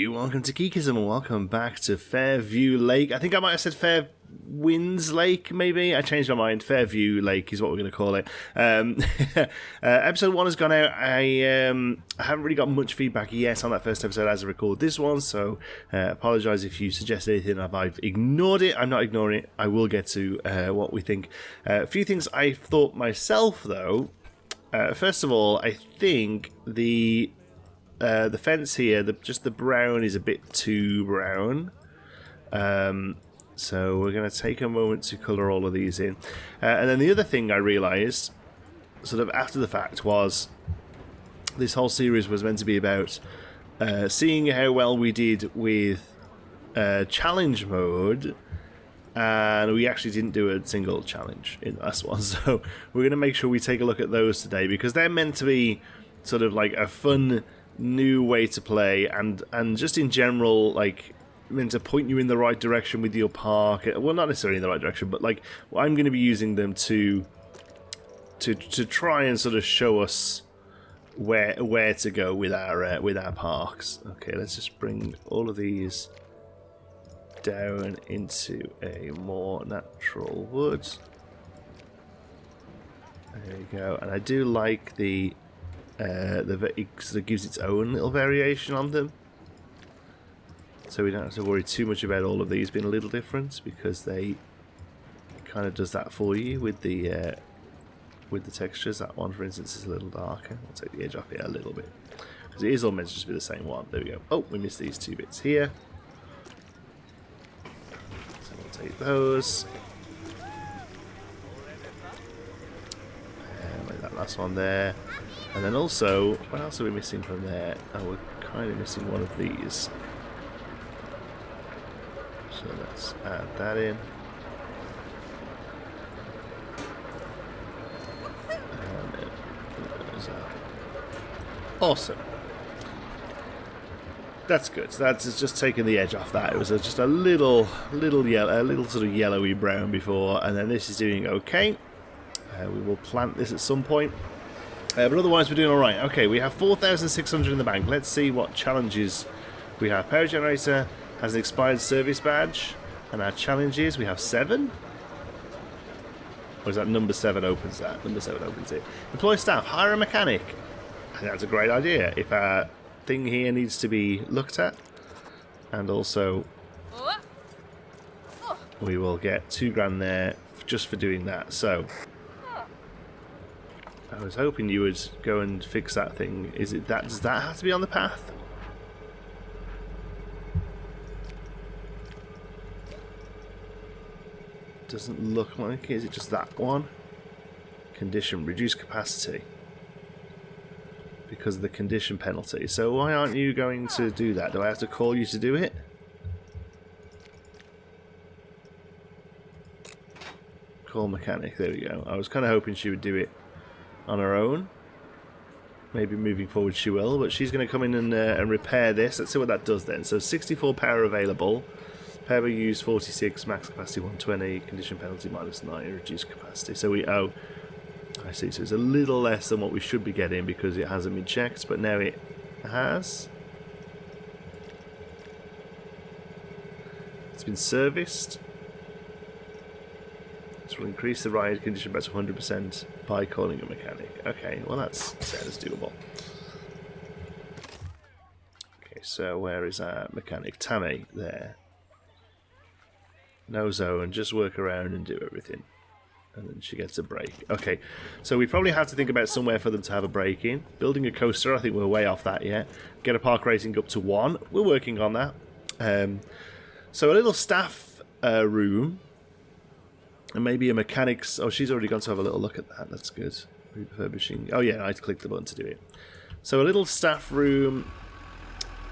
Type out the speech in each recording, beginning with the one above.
welcome to Geekism and welcome back to Fairview Lake. I think I might have said Fairwinds Lake, maybe. I changed my mind. Fairview Lake is what we're going to call it. Episode 1 has gone out. I haven't really got much feedback yet on that first episode as I record this one, so apologise if you suggest anything and I've ignored it. I'm not ignoring it. I will get to what we think. A few things I thought myself, though. First of all, I think the fence here, just the brown is a bit too brown. So we're going to take a moment to colour all of these in. And then the other thing I realised, sort of after the fact, was this whole series was meant to be about seeing how well we did with challenge mode. And we actually didn't do a single challenge in the last one. So we're going to make sure we take a look at those today, because they're meant to be sort of like a fun new way to play, and just in general, like, meant to point you in the right direction with your park. Well, not necessarily in the right direction, but like, I'm going to be using them to try and sort of show us where to go with our parks. Okay, let's just bring all of these down into a more natural wood. There you go. And I do like it sort of gives its own little variation on them, so we don't have to worry too much about all of these being a little different, because they kind of does that for you with the textures. That one, for instance, is a little darker. I'll take the edge off here a little bit, because it is all meant to just be the same one. There we go. Oh, we missed these two bits here, so we'll take those. And like that last one there. And then also, what else are we missing from there? Oh, we're kind of missing one of these. So let's add that in. And then those are awesome. That's good. So that's just taking the edge off that. It was just a little yellow, a little sort of yellowy brown before, and then this is doing okay. We will plant this at some point. But otherwise we're doing alright. Okay, we have 4,600 in the bank. Let's see what challenges we have. Power generator has an expired service badge. And our challenges, we have 7? Or is that number 7 opens that? Number 7 opens it. Employ staff, hire a mechanic. I think that's a great idea. If our thing here needs to be looked at. And also, we will get $2,000 there just for doing that. So I was hoping you would go and fix that thing. Is it that? Does that have to be on the path? Doesn't look like it. Is it just that one? Condition, reduce capacity. Because of the condition penalty. So why aren't you going to do that? Do I have to call you to do it? Call mechanic. There we go. I was kind of hoping she would do it on her own. Maybe moving forward she will, but she's going to come in and repair this. Let's see what that does then. So 64 power available, power used 46, max capacity 120, condition penalty -9, reduced capacity. So I see, so it's a little less than what we should be getting because it hasn't been checked, but now it has. It's been serviced. This will increase the ride condition back to 100% by calling a mechanic. Okay, well that sounds doable. Okay, so where is our mechanic? Tammy, there. No zone, just work around and do everything. And then she gets a break. Okay, so we probably have to think about somewhere for them to have a break in. Building a coaster, I think we're way off that yet. Get a park rating up to 1. We're working on that. So a little staff room. And maybe a mechanics... Oh, she's already gone to have a little look at that. That's good. Refurbishing. Oh, yeah, I had to click the button to do it. So a little staff room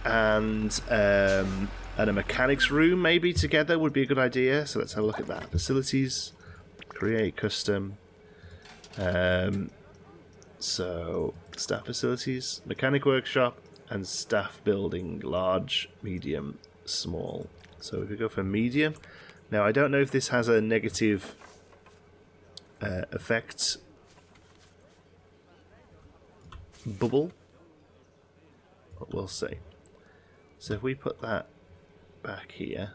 and a mechanics room maybe together would be a good idea. So let's have a look at that. Facilities. Create custom. So staff facilities. Mechanic workshop. And staff building. Large, medium, small. So if we go for medium... Now, I don't know if this has a negative effect bubble, but we'll see. So if we put that back here,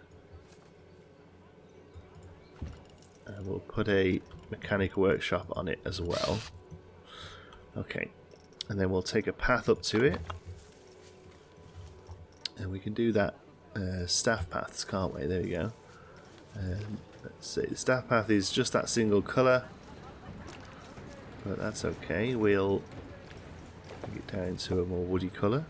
and we'll put a mechanic workshop on it as well. Okay, and then we'll take a path up to it, and we can do that staff paths, can't we? There we go. Let's see, the staff path is just that single colour, but that's okay. We'll bring it down to a more woody colour.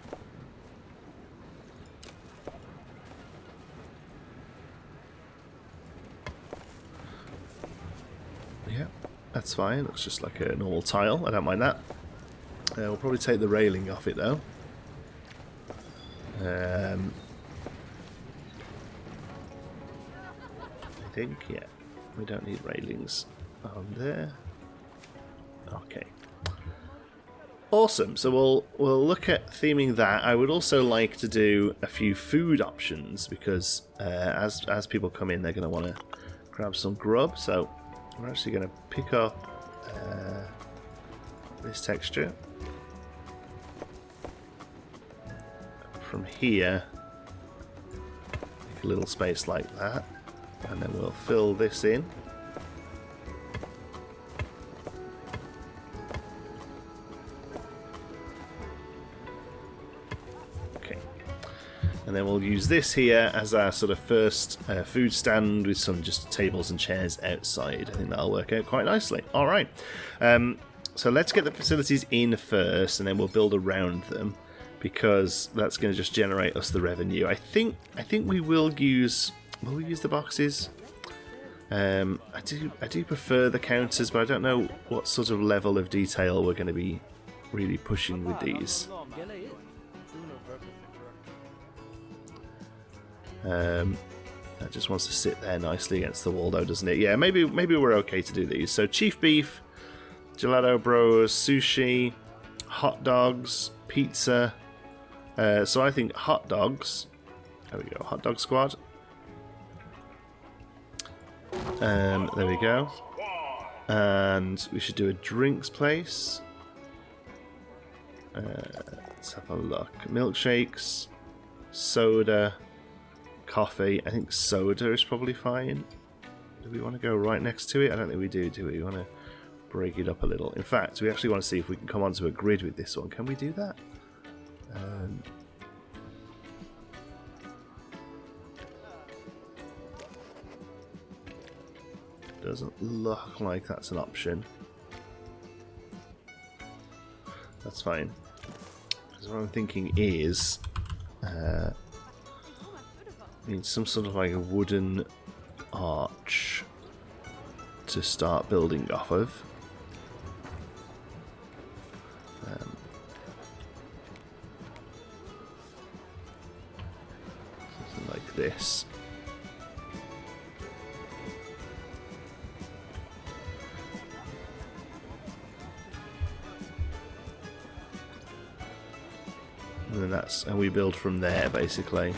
Yeah, that's fine. Looks just like a normal tile. I don't mind that. We'll probably take the railing off it though. I think, yeah, we don't need railings on there. Okay. Awesome. So we'll look at theming that. I would also like to do a few food options because as people come in, they're going to want to grab some grub. So we're actually going to pick up this texture from here, make a little space like that, and then we'll fill this in. Okay, and then we'll use this here as our sort of first food stand with some just tables and chairs outside. I think that'll work out quite nicely. All right, so let's get the facilities in first, and then we'll build around them, because that's going to just generate us the revenue. I think we will use. Will we use the boxes? I do prefer the counters, but I don't know what sort of level of detail we're going to be really pushing with these. That just wants to sit there nicely against the wall, though, doesn't it? Yeah, maybe we're okay to do these. So chief beef, gelato bros, sushi, hot dogs, pizza. So I think hot dogs. There we go, hot dog squad. There we go. And we should do a drinks place. Let's have a look. Milkshakes, soda, coffee. I think soda is probably fine. Do we want to go right next to it? I don't think we do we? We want to break it up a little. In fact, we actually want to see if we can come onto a grid with this one. Can we do that? Doesn't look like that's an option. That's fine. Because what I'm thinking is, need some sort of like a wooden arch to start building off of. Something like this. And then and we build from there basically.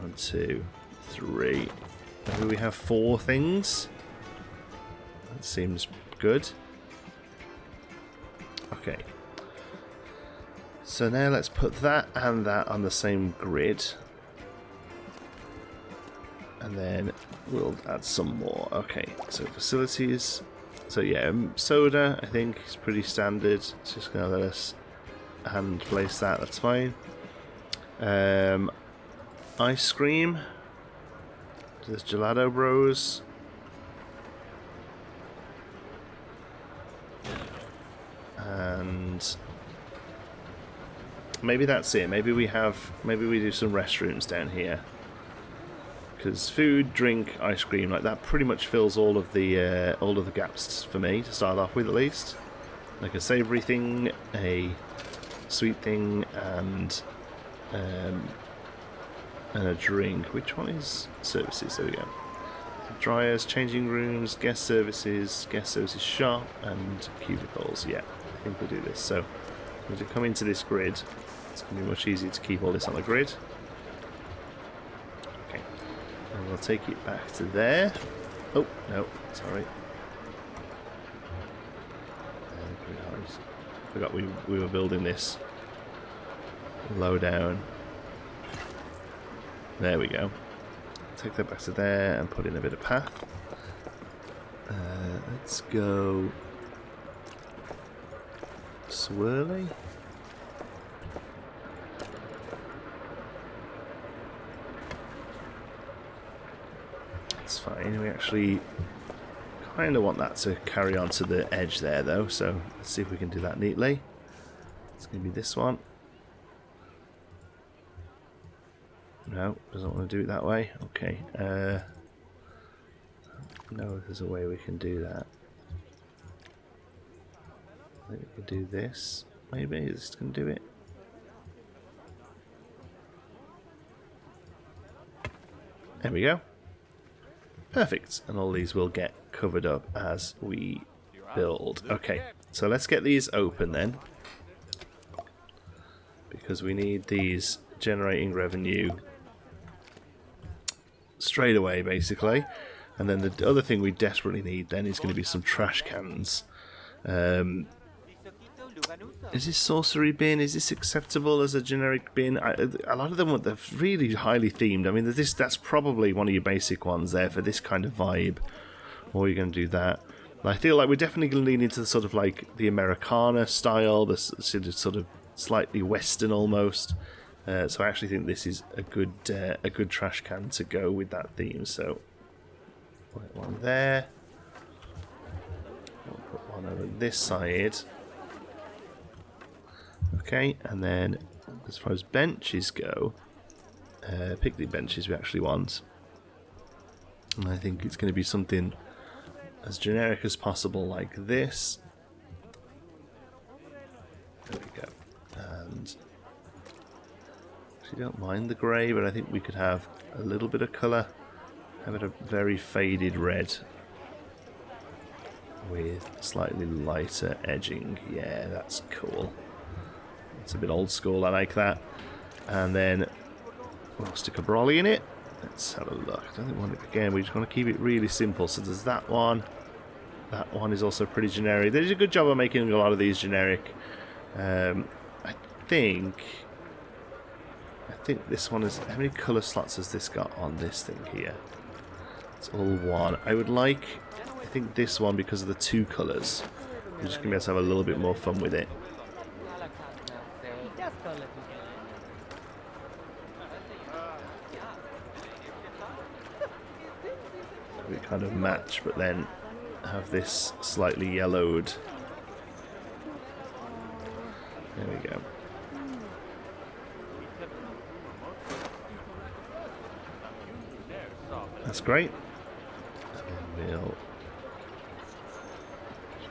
1, 2, 3. Maybe we have 4 things. That seems good. Okay. So now let's put that and that on the same grid. And then we'll add some more. Okay, so facilities. So yeah, soda I think is pretty standard. It's just going to let us hand place that, that's fine. Ice cream. There's gelato bros. And maybe that's it. Maybe we do some restrooms down here. Because food, drink, ice cream, like that pretty much fills all of the gaps for me to start off with, at least. Like a savoury thing, a sweet thing, and a drink. Which one is services? There we go. Dryers, changing rooms, guest services shop, and cubicles. Yeah, I think we'll do this. So we'll come into this grid. It's going to be much easier to keep all this on the grid. Okay, and we'll take it back to there. Oh no, sorry. Forgot we were building this low down. There we go. Take that back to there and put in a bit of path. Let's go swirly. That's fine. We actually kind of want that to carry on to the edge there though, so let's see if we can do that neatly. It's going to be this one. No, doesn't want to do it that way. Okay. No, there's a way we can do that. I think we can do this. Maybe is this going to do it? There we go. Perfect. And all these will get covered up as we build. Okay, so let's get these open then, because we need these generating revenue straight away, basically. And then the other thing we desperately need then is going to be some trash cans. Is this sorcery bin? Is this acceptable as a generic bin? A lot of them are really highly themed. I mean, that's probably one of your basic ones there for this kind of vibe. Or you're going to do that. I feel like we're definitely going to lean into the sort of like the Americana style, the sort of slightly Western almost. So I actually think this is a good trash can to go with that theme. So put one there. We'll put one over this side. Okay, and then as far as benches go, picnic benches we actually want. And I think it's going to be something as generic as possible, like this. There we go. And actually don't mind the grey, but I think we could have a little bit of colour. Have it a very faded red with slightly lighter edging. Yeah, that's cool. It's a bit old school, I like that. And then we'll stick a brolly in it. Let's have a look. I don't think we want it again. We just want to keep it really simple. So there's that one. That one is also pretty generic. They did a good job of making a lot of these generic. I think this one is... How many colour slots has this got on this thing here? It's all one. I would like... I think this one, because of the two colours. We're just going to be able to have a little bit more fun with it. We kind of match, but then have this slightly yellowed. There we go. That's great. And then we'll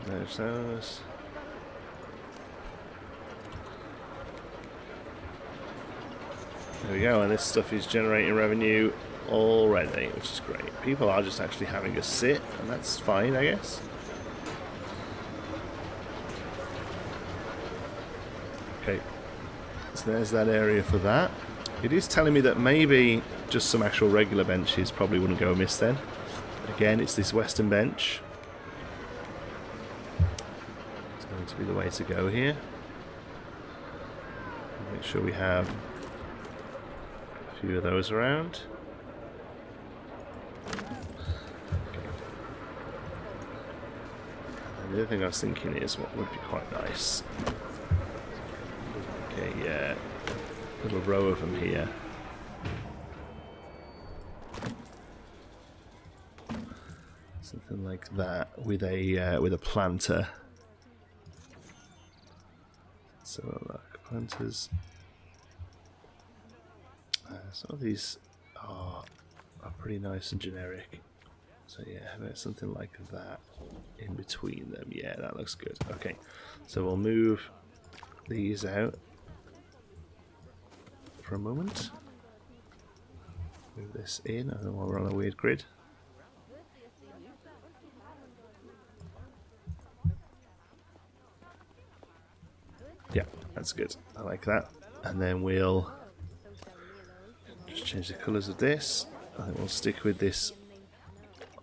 merge those. There we go, and this stuff is generating revenue already, which is great. People are just actually having a sit, and that's fine, I guess. Okay, so there's that area for that. It is telling me that maybe just some actual regular benches probably wouldn't go amiss then. Again, it's this western bench. It's going to be the way to go here. Make sure we have a few of those around. The other thing I was thinking is what would be quite nice. Okay, yeah, little row of them here. Something like that with a planter. So look, planters. Some of these are pretty nice and generic. So yeah, how about something like that in between them? Yeah, that looks good. Okay, so we'll move these out for a moment. Move this in, and then while we're on a weird grid. Yeah, that's good. I like that. And then we'll just change the colours of this. I think we'll stick with this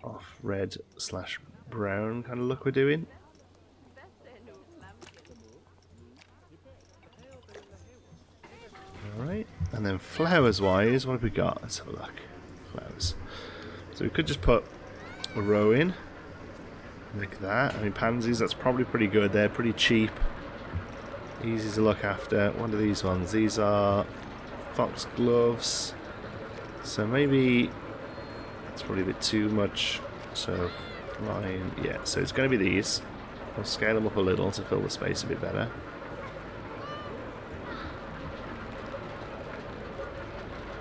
off red / brown kind of look we're doing. Alright. And then flowers-wise, what have we got? Let's have a look. Flowers. So we could just put a row in. Like that. I mean, pansies, that's probably pretty good. They're pretty cheap. Easy to look after. What are these ones? These are foxgloves. So maybe it's probably a bit too much. So line, yeah. So it's going to be these. We'll scale them up a little to fill the space a bit better.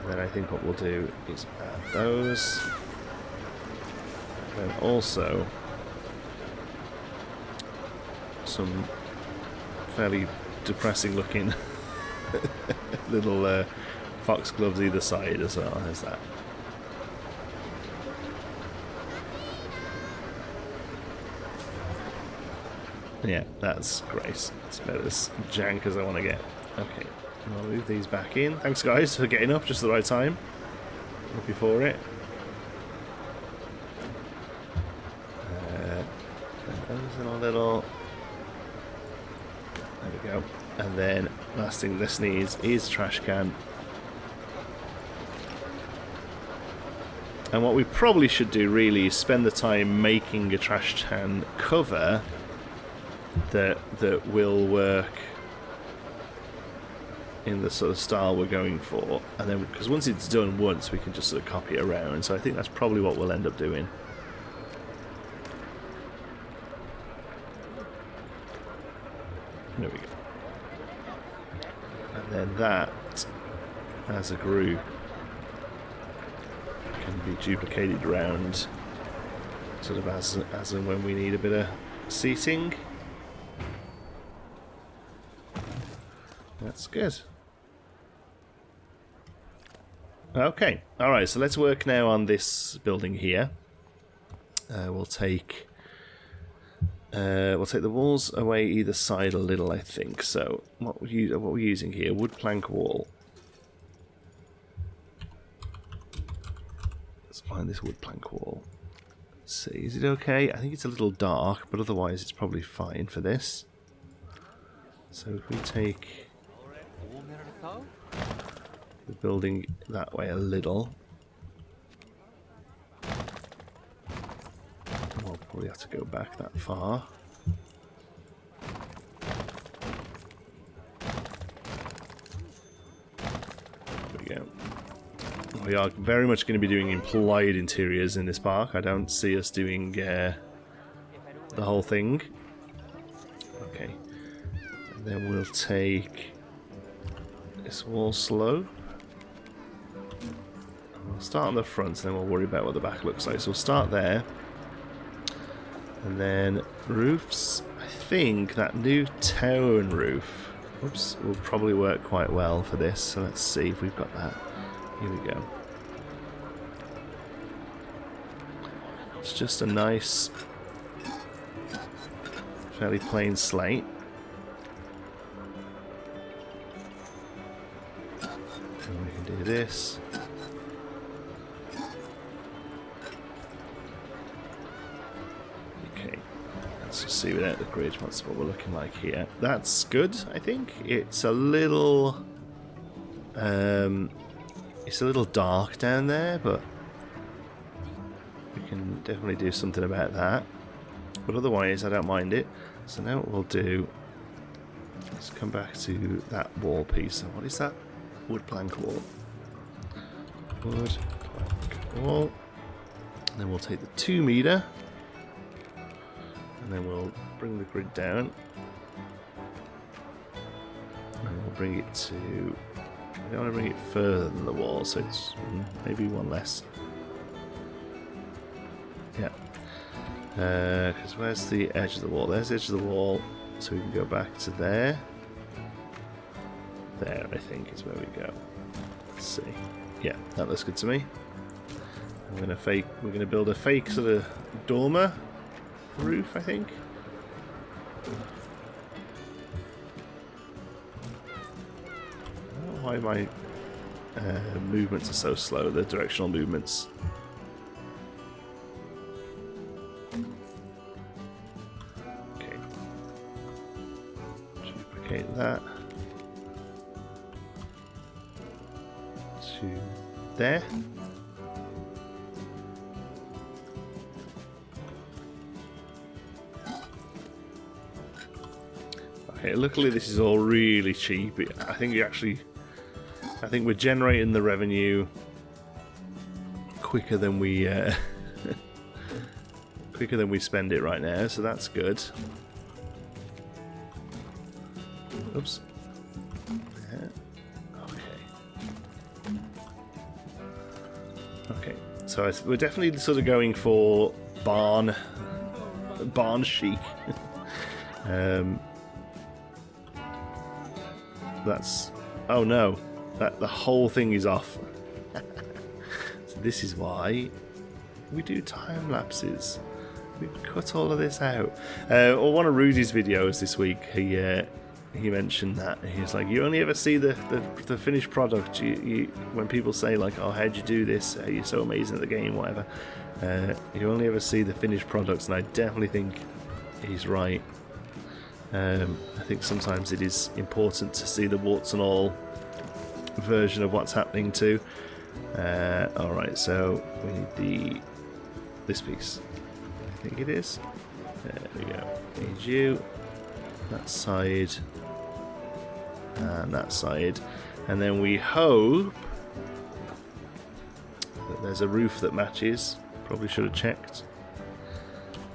And then I think what we'll do is add those. And then also some fairly depressing looking little foxgloves either side as well. How's that? Yeah, that's great. It's about as jank as I want to get. Okay, I'll move these back in. Thanks guys for getting up just at the right time. Before it. Those in a little. There we go. And then last thing this needs is a trash can. And what we probably should do really is spend the time making a trash can cover that will work in the sort of style we're going for, and then because once it's done once we can just sort of copy it around, so I think that's probably what we'll end up doing. There we go. And then that as a group can be duplicated around sort of as and when we need a bit of seating. That's good. Okay, alright, so let's work now on this building here. We'll take the walls away either side a little, I think. So what we're using here, wood plank wall. Let's find this wood plank wall. Let's see, is it okay? I think it's a little dark, but otherwise it's probably fine for this. So if we take the building that way a little, we'll probably have to go back that far. There we go. We are very much going to be doing implied interiors in this park. I don't see us doing the whole thing. Okay. And then we'll take this wall slope. We'll start on the front and then we'll worry about what the back looks like. So we'll start there. And then roofs, I think that new town roof, oops, will probably work quite well for this. So let's see if we've got that. Here we go. It's just a nice, fairly plain slate. And we can do this. Let's just see without the grid what's what we're looking like here. That's good, I think. It's a little dark down there, but we can definitely do something about that. But otherwise, I don't mind it. So now what we'll do, let's come back to that wall piece. So what is that? Wood plank wall. Wood plank wall. And then we'll take the 2 meter. And then we'll bring the grid down. And we'll bring it to... I don't want to bring it further than the wall, so it's maybe one less. Yeah. Because where's the edge of the wall? There's the edge of the wall, so we can go back to there. There, I think, is where we go. Let's see. Yeah, that looks good to me. We're gonna build a fake sort of dormer roof, I think. I don't know why my movements are so slow, the directional movements. Okay. Duplicate that. to there. Okay, luckily this is all really cheap. I think we're generating the revenue quicker than we spend it right now, so that's good. Oops. Yeah. Okay, so we're definitely sort of going for barn chic. That's, oh no, the whole thing is off. So this is why we do time lapses. We cut all of this out. Or one of Rudy's videos this week, he mentioned that he's like, you only ever see the finished product. You when people say like, oh, how'd you do this? You're so amazing at the game, whatever. You only ever see the finished products, and I definitely think he's right. I think sometimes it is important to see the warts and all version of what's happening too. Alright, so we need this piece. I think it is. There we go. Need you. That side. And that side. And then we hope that there's a roof that matches. Probably should have checked.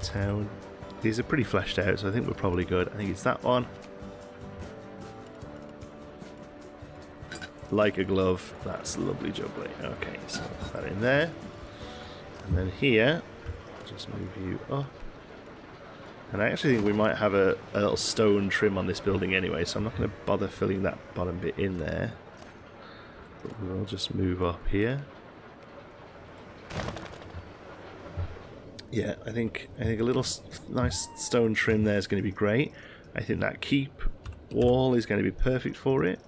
Town. These are pretty fleshed out, so I think we're probably good. I think it's that one. Like a glove. That's lovely jubbly. Okay, so put that in there. And then here, just move you up. And I actually think we might have a little stone trim on this building anyway, so I'm not going to bother filling that bottom bit in there. But we'll just move up here. Yeah, I think a little nice stone trim there is going to be great. I think that keep wall is going to be perfect for it.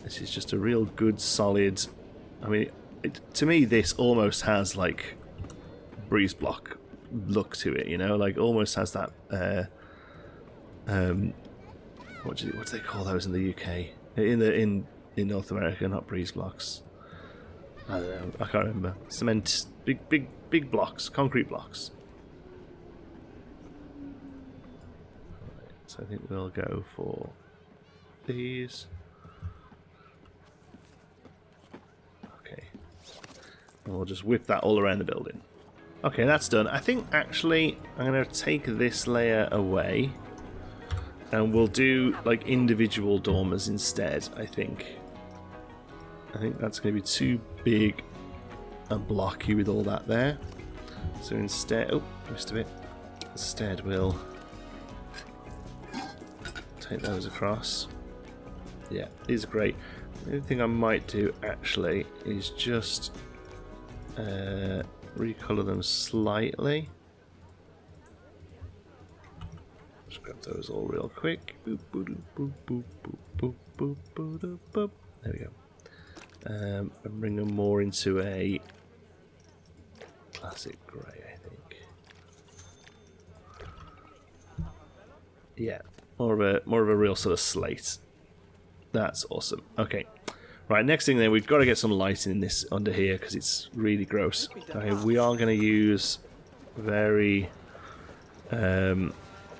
This is just a real good solid. I mean, to me this almost has like breeze block look to it, you know, like almost has that what do they call those in the UK, in North America? Not breeze blocks, I don't know, I can't remember. Cement, big blocks, concrete blocks. Right, so I think we'll go for these. Okay, and we'll just whip that all around the building. Okay, that's done. I think actually I'm going to take this layer away and we'll do like individual dormers instead. I think that's going to be too big and blocky with all that there. So instead, oh, missed a bit. Instead we'll take those across. Yeah, these are great. The only thing I might do actually is just recolor them slightly. Just grab those all real quick. Boop, boop, boop, boop, boop, boop, boop, boop, boop. There we go. And bring them more into a classic grey, I think. Yeah, more of a real sort of slate. That's awesome. Okay. Right, next thing then, we've got to get some lighting in this under here because it's really gross. Okay, we are going to use very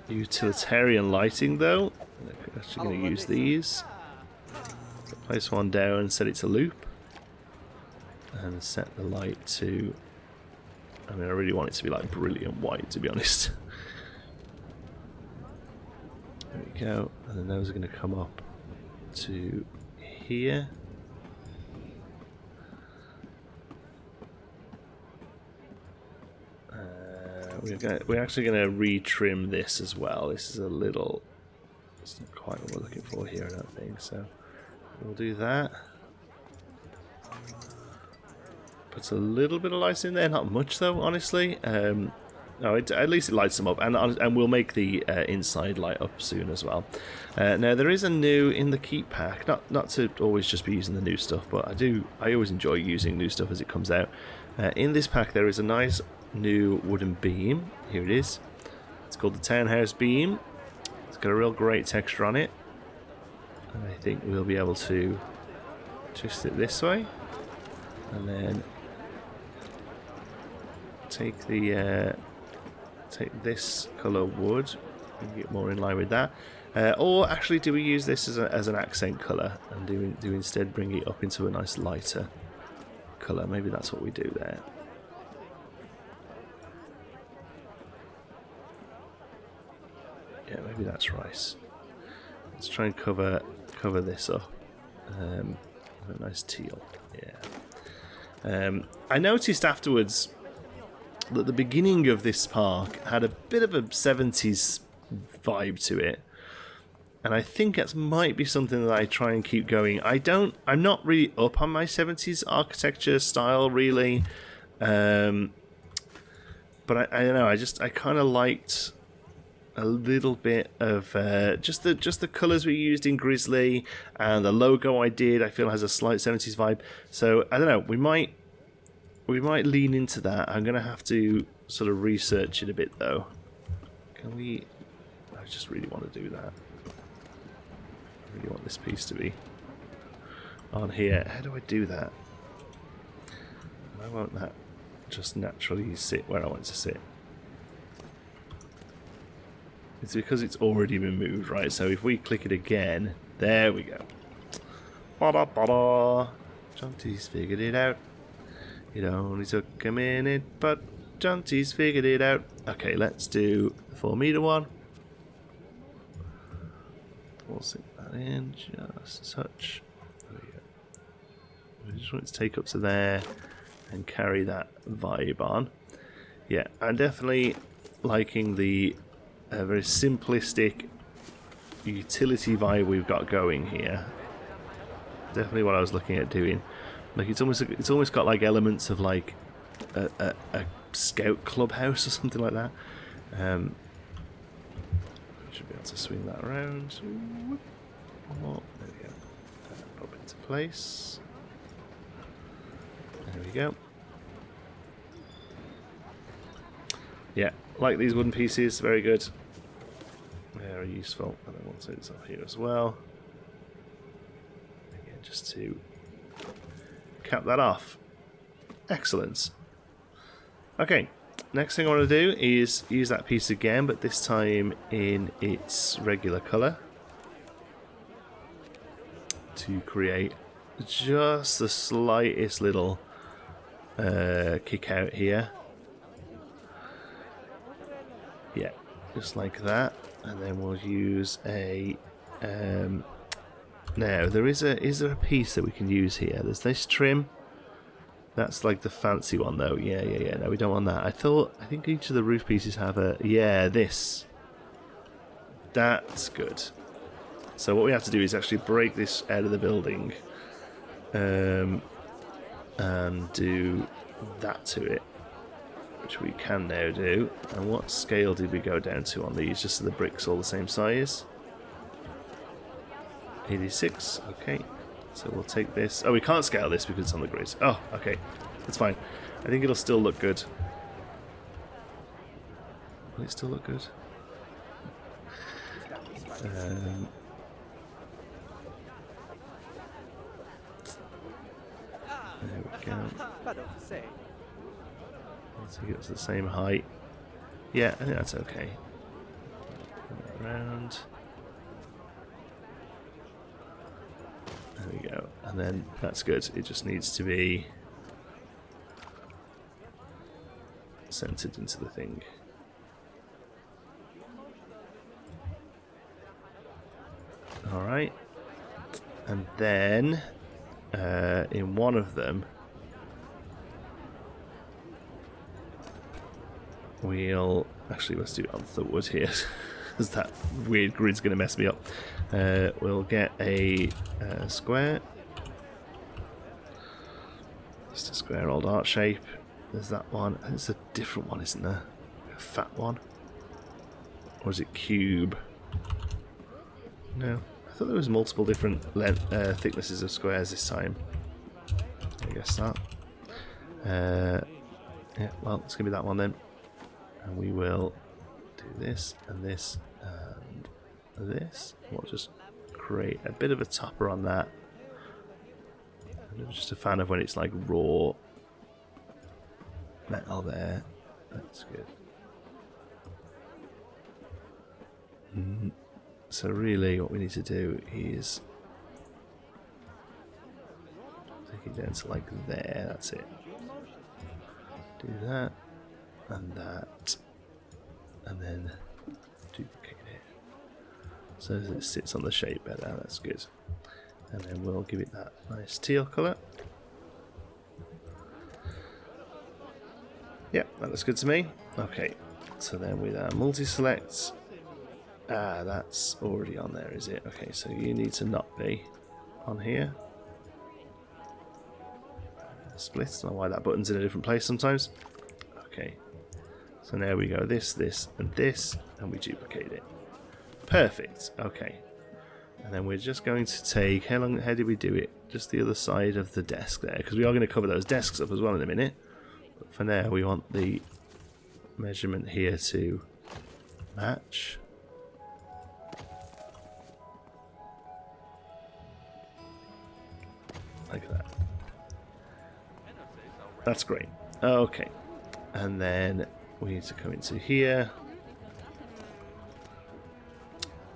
utilitarian lighting though. We're actually going to use these. Place one down, set it to loop, and set the light to, I mean, I really want it to be like brilliant white, to be honest. There we go, and then those are going to come up to here. We're actually going to retrim this as well. This is a little, it's not quite what we're looking for here, I don't think. So we'll do that. Puts a little bit of light in there, not much though, honestly. No, at least it lights them up, and we'll make the inside light up soon as well. Now there is a new in the keep pack, not to always just be using the new stuff, but I always enjoy using new stuff as it comes out. In this pack there is a nice new wooden beam. Here it is. It's called the Townhouse Beam. It's got a real great texture on it. And I think we'll be able to twist it this way, and then take the take this colour wood and get more in line with that. Or actually, do we use this as an accent colour and do instead bring it up into a nice lighter colour? Maybe that's what we do there. Yeah, maybe that's right. Let's try and cover this up. A nice teal. Yeah. I noticed afterwards that the beginning of this park had a bit of a 70s vibe to it, and I think that might be something that I try and keep going. I'm not really up on my 70s architecture style really, but I don't know. I kind of liked a little bit of just the colours we used in Grizzly, and the logo I feel has a slight 70s vibe. So I don't know. We might lean into that. I'm gonna have to sort of research it a bit though. Can we? I just really want to do that. I really want this piece to be on here. How do I do that? Why won't that just naturally sit where I want it to sit? It's because it's already been moved, right? So if we click it again, there we go. Ba-da, ba-da. Jonty's figured it out. It only took a minute, but Jonty's figured it out. Okay, let's do the 4 meter one. We'll sink that in just a touch. There we go. We just want it to take up to there and carry that vibe on. Yeah, I'm definitely liking the very simplistic utility vibe we've got going here. Definitely what I was looking at doing. Like it's almost got like elements of like a scout clubhouse or something like that. Should be able to swing that around. Oh, there we go. Pop into place. There we go. Yeah, like these wooden pieces, very good. Very useful. And I want it up here as well. Again, just to cap that off. Excellent. Okay, next thing I want to do is use that piece again, but this time in its regular colour, to create just the slightest little kick out here. Yeah, just like that, and then we'll use a. Now is there a piece that we can use here? There's this trim. That's like the fancy one though. Yeah. No, we don't want that. I think each of the roof pieces have a. Yeah, this. That's good. So what we have to do is actually break this out of the building, and do that to it, which we can now do. And what scale did we go down to on these, just so the bricks all the same size? 86, okay. So we'll take this. Oh, we can't scale this because it's on the grid. Oh, okay. That's fine. I think it'll still look good. Will it still look good? There we go. Let's get it to the same height. Yeah, I think that's okay. Around. There we go. And then that's good. It just needs to be centered into the thing. Alright. And then in one of them we'll actually, let's do it on the wood here because that weird grid's going to mess me up. We'll get a square, just a square old art shape. There's that one. There's a different one, isn't there? A fat one, or is it cube? No, I thought there was multiple different thicknesses of squares this time. I guess that. Yeah, well, it's gonna be that one then. And we will do this and this and this. We'll just create a bit of a topper on that. I'm just a fan of when it's like raw metal there. That's good. So really what we need to do is take it down to like there, that's it. Do that, and then duplicate it. So that it sits on the shape better, that's good. And then we'll give it that nice teal colour. Yep, that looks good to me. Okay, so then with our multi-select, that's already on there, is it? Okay, so you need to not be on here. Split, I don't know why that button's in a different place sometimes. Okay, so now we go this, and we duplicate it. Perfect, okay. And then we're just going to take, how did we do it? Just the other side of the desk there, because we are going to cover those desks up as well in a minute. But for now, we want the measurement here to match. Like that. That's great. Okay. And then we need to come into here.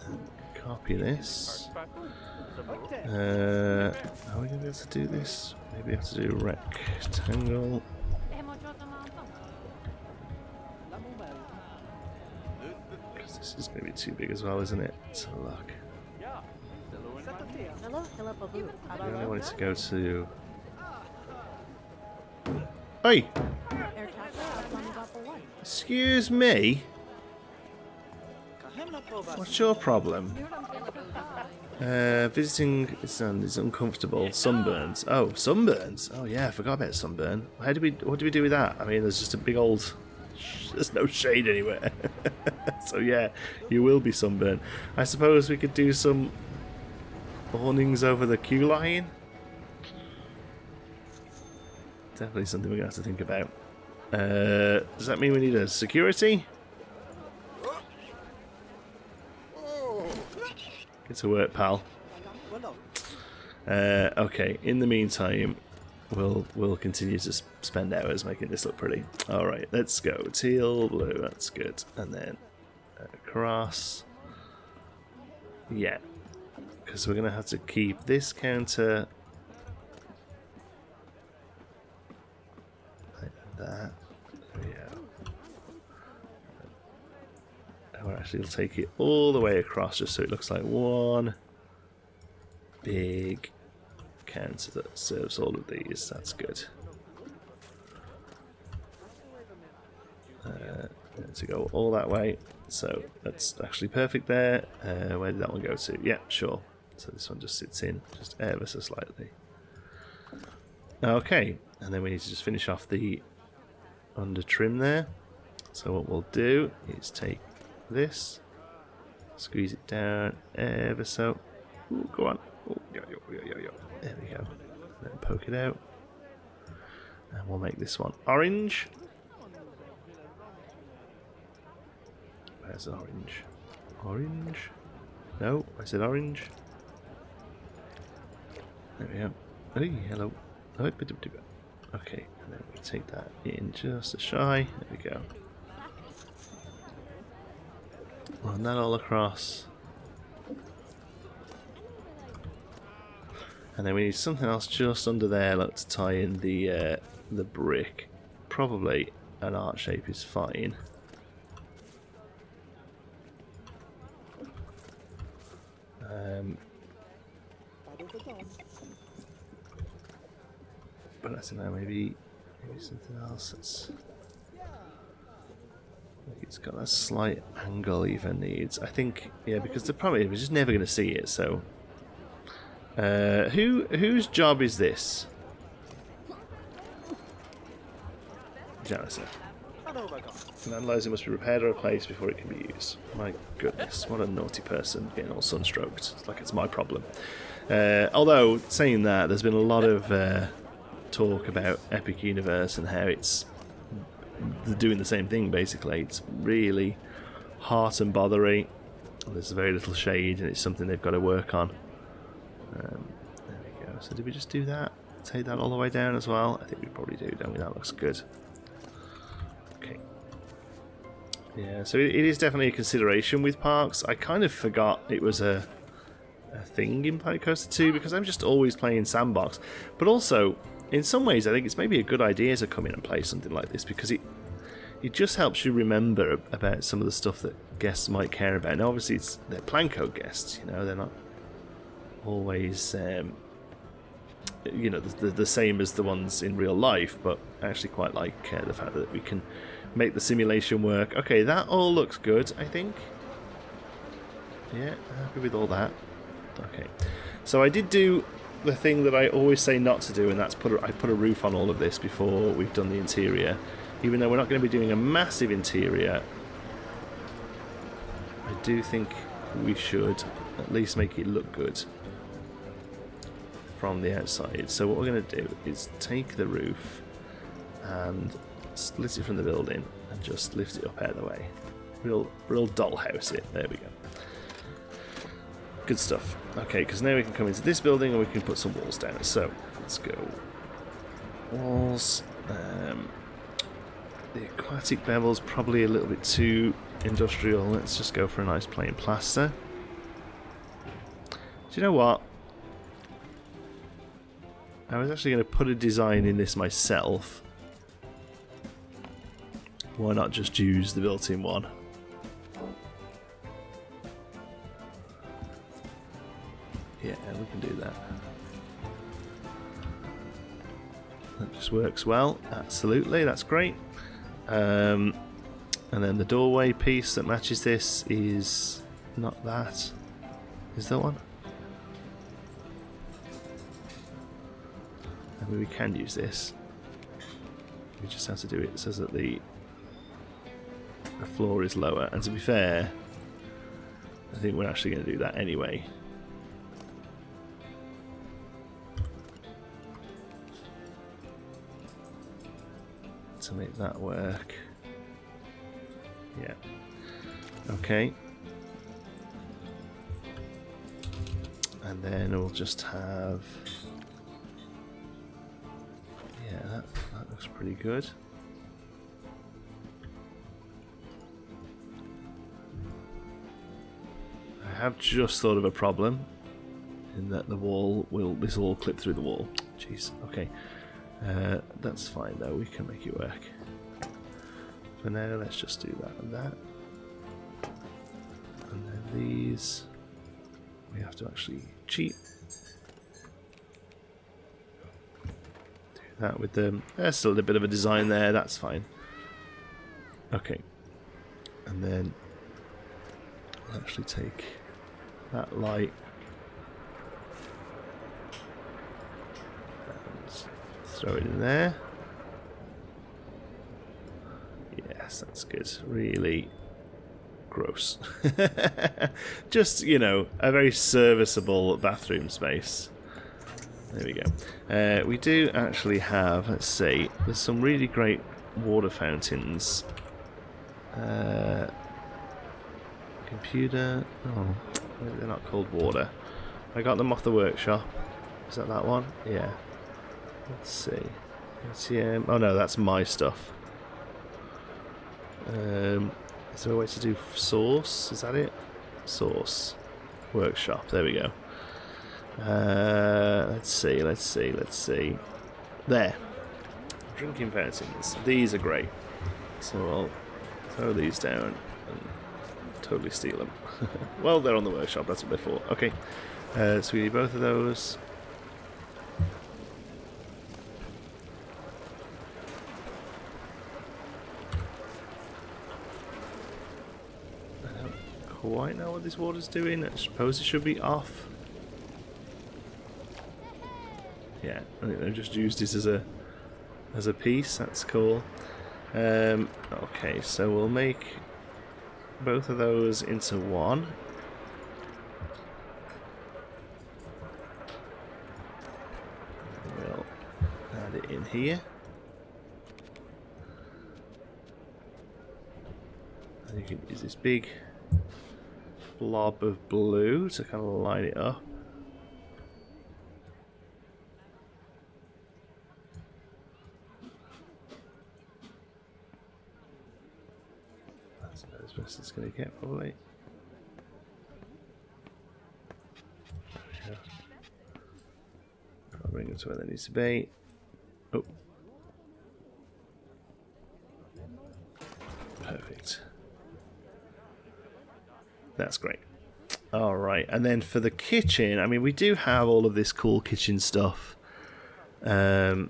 And copy this. Are we going to be able to do this? Maybe we have to do rectangle. Because this is going to be too big as well, isn't it? Let's have a look. I only want it to go to... Hey! Excuse me? What's your problem? Visiting is uncomfortable. Sunburns. Oh, sunburns. Oh yeah, I forgot about sunburn. What do we do with that? I mean, there's just a big old... There's no shade anywhere. So yeah, you will be sunburned. I suppose we could do some awnings over the queue line. Definitely something we're going to have to think about. Does that mean we need a security? Get to work, pal. Okay, in the meantime, we'll continue to spend hours making this look pretty. Alright, let's go. Teal, blue, that's good. And then across. Yeah. Because we're going to have to keep this counter like that. There we go. Or actually, we'll take it all the way across just so it looks like one big counter that serves all of these. That's good. To go all that way. So that's actually perfect there. Where did that one go to? Yeah, sure. So this one just sits in just ever so slightly. Okay, and then we need to just finish off the under trim there. So what we'll do is take this, squeeze it down ever so. Ooh, go on. Ooh, yo. There we go. Then poke it out. And we'll make this one orange. Where's orange? Orange? No, I said orange. There we go. Hey, hello. Okay, and then we take that in just a shy. There we go. Run that all across. And then we need something else just under there, like to tie in the brick. Probably an art shape is fine. But I don't know, maybe something else that's... It's got a slight angle even needs. I think, yeah, because the problem is we're just never going to see it, so... whose job is this? Janitor. An analyzer must be repaired or replaced before it can be used. My goodness, what a naughty person getting all sunstroked. It's like it's my problem. Although, saying that, there's been a lot of talk about Epic Universe and how it's doing the same thing, basically. It's really heart and bothery. There's very little shade, and it's something they've got to work on. There we go. So did we just do that? Take that all the way down as well? I think we probably do, don't we? That looks good. Okay. Yeah, so it is definitely a consideration with parks. I kind of forgot it was a thing in Planet Coaster 2 because I'm just always playing Sandbox. But also, in some ways, I think it's maybe a good idea to come in and play something like this because it just helps you remember about some of the stuff that guests might care about. Now, obviously, they're Plan Code guests, you know, they're not always, you know, the same as the ones in real life, but I actually quite like the fact that we can make the simulation work. Okay, that all looks good, I think. Yeah, happy with all that. Okay, so I did do the thing that I always say not to do, and that's I put a roof on all of this before we've done the interior. Even though we're not going to be doing a massive interior, I do think we should at least make it look good from the outside. So what we're going to do is take the roof and split it from the building and just lift it up out of the way. Real dollhouse it. There we go. Good stuff. Okay, because now we can come into this building and we can put some walls down. So let's go. Walls. The aquatic bevel's probably a little bit too industrial. Let's just go for a nice plain plaster. Do you know what? I was actually going to put a design in this myself. Why not just use the built-in one? Yeah, we can do that. That just works well. Absolutely, that's great. And then the doorway piece that matches this is not that. Is there one? I mean, we can use this. We just have to do it so that the floor is lower. And to be fair, I think we're actually going to do that anyway. To make that work. Yeah. Okay. And then we'll just have... Yeah, that looks pretty good. I have just thought of a problem in that this will all clip through the wall. Jeez, okay. That's fine though, we can make it work. For now, let's just do that and that. And then these, we have to actually cheat. Do that with them. There's still a bit of a design there, that's fine. Okay. And then I'll actually take that light and throw it in there. Yes, that's good. Really gross. Just, you know, a very serviceable bathroom space. There we go. We do actually have, let's see, there's some really great water fountains. Computer. Oh, they're not called water. I got them off the workshop. Is that one? Yeah. Let's see. ATM. Oh no, that's my stuff. Is there a way to do source? Is that it? Source. Workshop. There we go. Let's see. There. Drinking fountains. These are great. So I'll throw these down and totally steal them. Well, they're on the workshop. That's what they're for. Okay. So we need both of those. Quite know what this water's doing. I suppose it should be off. Yeah, I think they've just used this as a piece. That's cool. Okay, so we'll make both of those into one. We'll add it in here. And you can use this big blob of blue to kind of line it up. That's about as best it's going to get, probably. I'll bring it to where that needs to be. Oh. Perfect. That's great. Alright, and then for the kitchen, I mean, we do have all of this cool kitchen stuff. It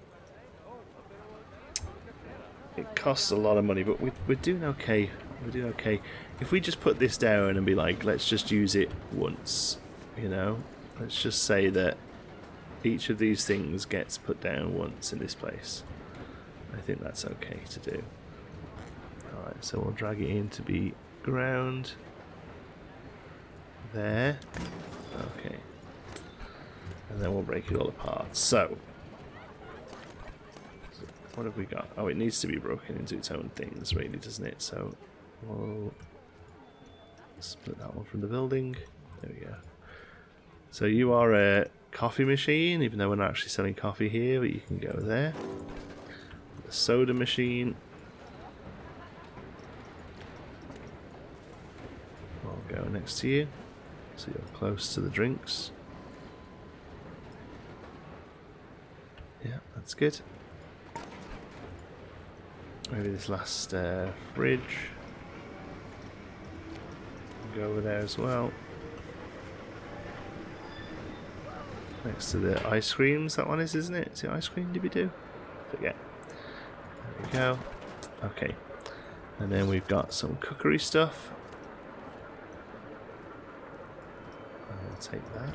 costs a lot of money, but we're doing okay. We're doing okay. If we just put this down and be like, let's just use it once, you know? Let's just say that each of these things gets put down once in this place. I think that's okay to do. Alright, so we'll drag it in to be ground. There. Okay. And then we'll break it all apart. So, what have we got? Oh, it needs to be broken into its own things, really, doesn't it? So, we'll split that one from the building. There we go. So you are a coffee machine, even though we're not actually selling coffee here, but you can go there. The soda machine. I'll go next to you, so you're close to the drinks. Yeah, that's good. Maybe this last fridge. Go over there as well. Next to the ice creams, that one is, isn't it? Is it ice cream, did we do? Forget. There we go. Okay. And then we've got some cookery stuff. I'll take that.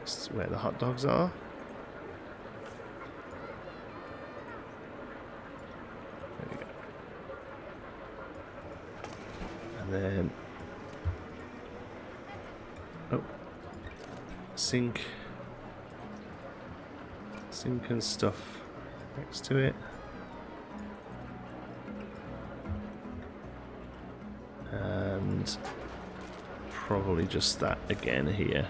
This is where the hot dogs are. There we go. And then sink and stuff next to it, and probably just that again here.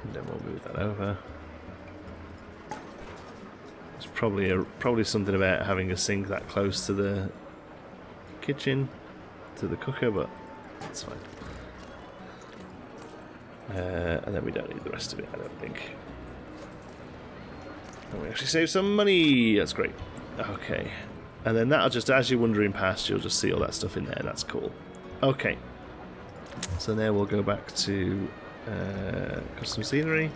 And then we'll move that over. It's probably something about having a sink that close to the kitchen, to the cooker, but it's fine. And then we don't need the rest of it, I don't think. And we actually save some money. That's great. Okay. And then that'll just, as you're wandering past, you'll just see all that stuff in there. That's cool. Okay. So now we'll go back to custom scenery.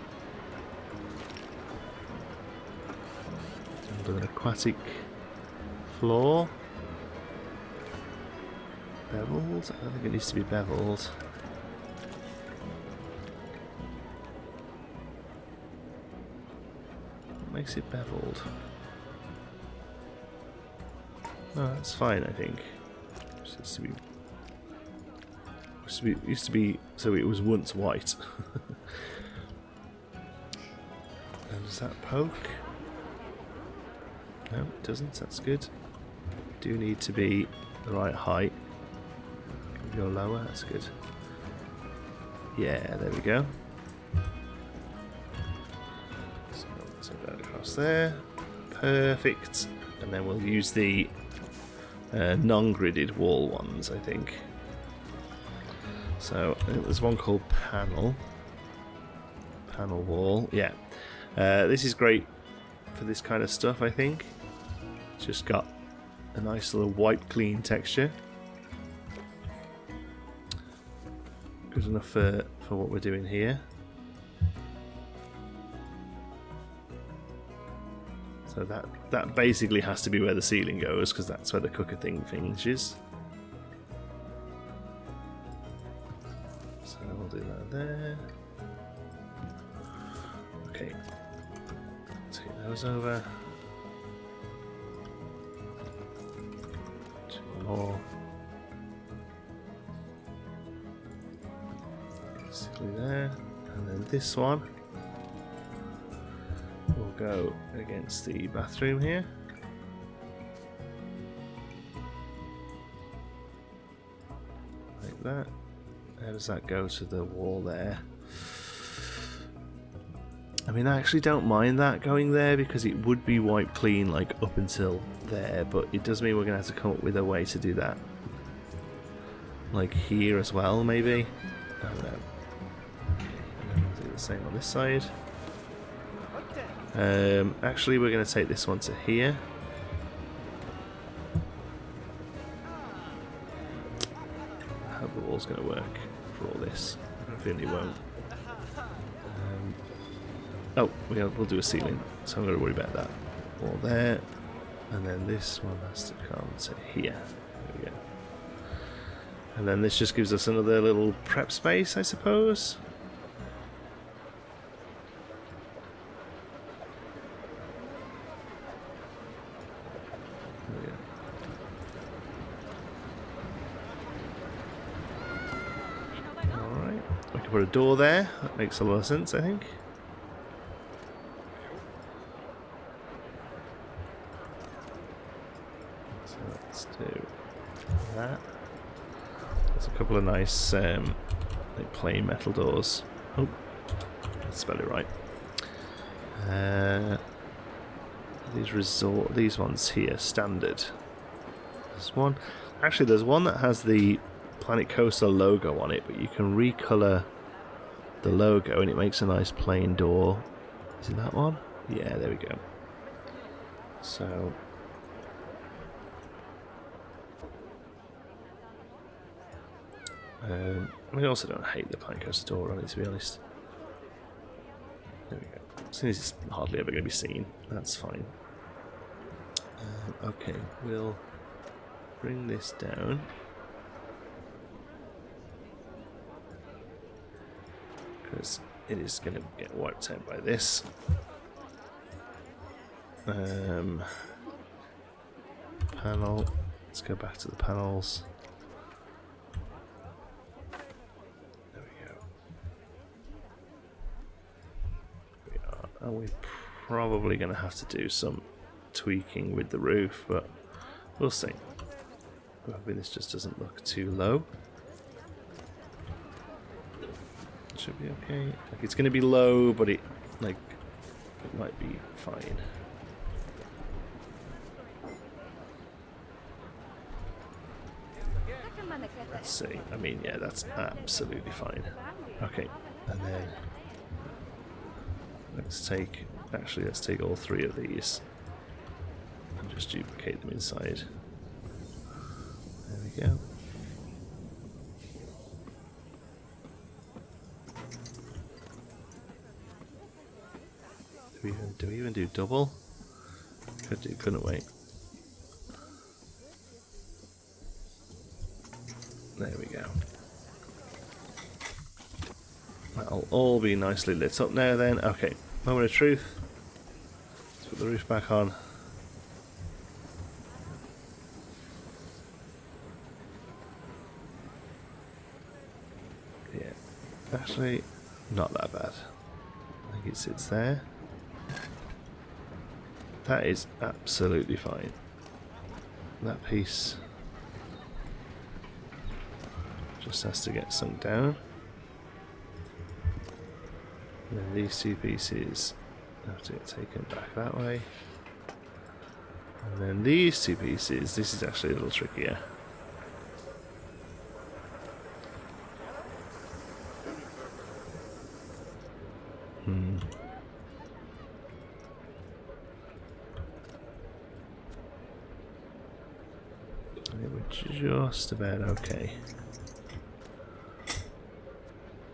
We'll do an aquatic floor. Beveled? I don't think it needs to be beveled. What makes it beveled? No, that's fine, I think. It used to be so it was once white. And does that poke? No, it doesn't. That's good. Do need to be the right height. Go lower, that's good. Yeah, there we go. So take that across there. Perfect. And then we'll use the non-gridded wall ones, I think. So I think there's one called panel wall. Yeah, this is great for this kind of stuff, I think. Just got a nice little white clean texture. Good enough for what we're doing here. So that basically has to be where the ceiling goes, because that's where the cooker thing finishes. So we'll do that there. Okay. Take those over. Two more. Basically there. And then this one will go against the bathroom here. Like that. How does that go to the wall there? I mean, I actually don't mind that going there because it would be wiped clean like up until there, but it does mean we're going to have to come up with a way to do that. Like here as well, maybe? I don't know. Okay, do the same on this side. Actually, we're going to take this one to here. I hope the wall's going to work for all this. I feel it won't. Oh, we'll do a ceiling, so I'm going to worry about that. Wall there, and then this one has to come to here. There we go. And then this just gives us another little prep space, I suppose. There we go. Alright, we can put a door there. That makes a lot of sense, I think. Let's do that. There's a couple of nice like plain metal doors. Oh, let's spell it right. These ones here, standard. There's one. Actually, there's one that has the Planet Coaster logo on it, but you can recolor the logo and it makes a nice plain door. Is it that one? Yeah, there we go. So. I also don't hate the Planet Coaster door on it, to be honest. There we go. As soon as it's hardly ever going to be seen, that's fine. Okay, we'll bring this down. Because it is going to get wiped out by this. Panel. Let's go back to the panels. And we're probably going to have to do some tweaking with the roof, but we'll see. Hopefully this just doesn't look too low. Should be okay. Like it's going to be low, but it might be fine. Let's see. I mean, yeah, that's absolutely fine. Okay, and then. Let's take all three of these and just duplicate them inside. There we go. Do we even do double? Could do, couldn't we? There we go. That'll all be nicely lit up now then. Okay, moment of truth. Let's put the roof back on. Yeah, actually not that bad. I think it sits there. That is absolutely fine. That piece just has to get sunk down. And then these two pieces have to get taken back that way. And then these two pieces, this is actually a little trickier. We're just about okay.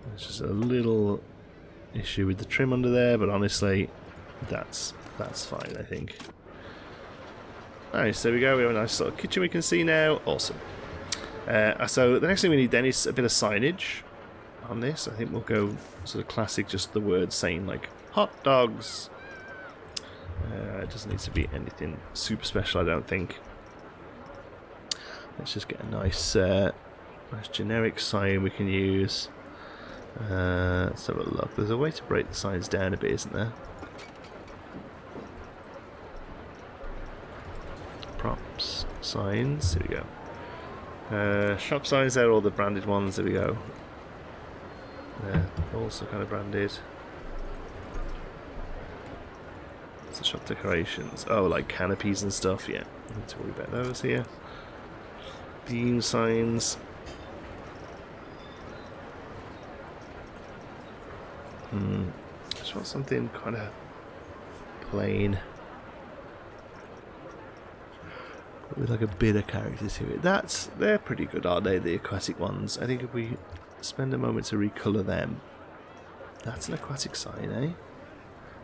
There's just a little issue with the trim under there, but honestly, that's fine, I think. Nice, there we go. We have a nice little kitchen we can see now. Awesome. So the next thing we need then is a bit of signage on this. I think we'll go sort of classic, just the words saying like hot dogs. It doesn't need to be anything super special, I don't think. Let's just get a nice generic sign we can use. Let's have a look. There's a way to break the signs down a bit, isn't there? signs. Here we go. Shop signs, there are all the branded ones. There we go. Also kind of branded. What's the shop decorations? Oh, like canopies and stuff. Yeah, don't need to worry about those here. Beam signs. Just want something kind of plain with like a bit of character to it. They're pretty good, aren't they? The aquatic ones. I think if we spend a moment to recolour them. That's an aquatic sign, eh?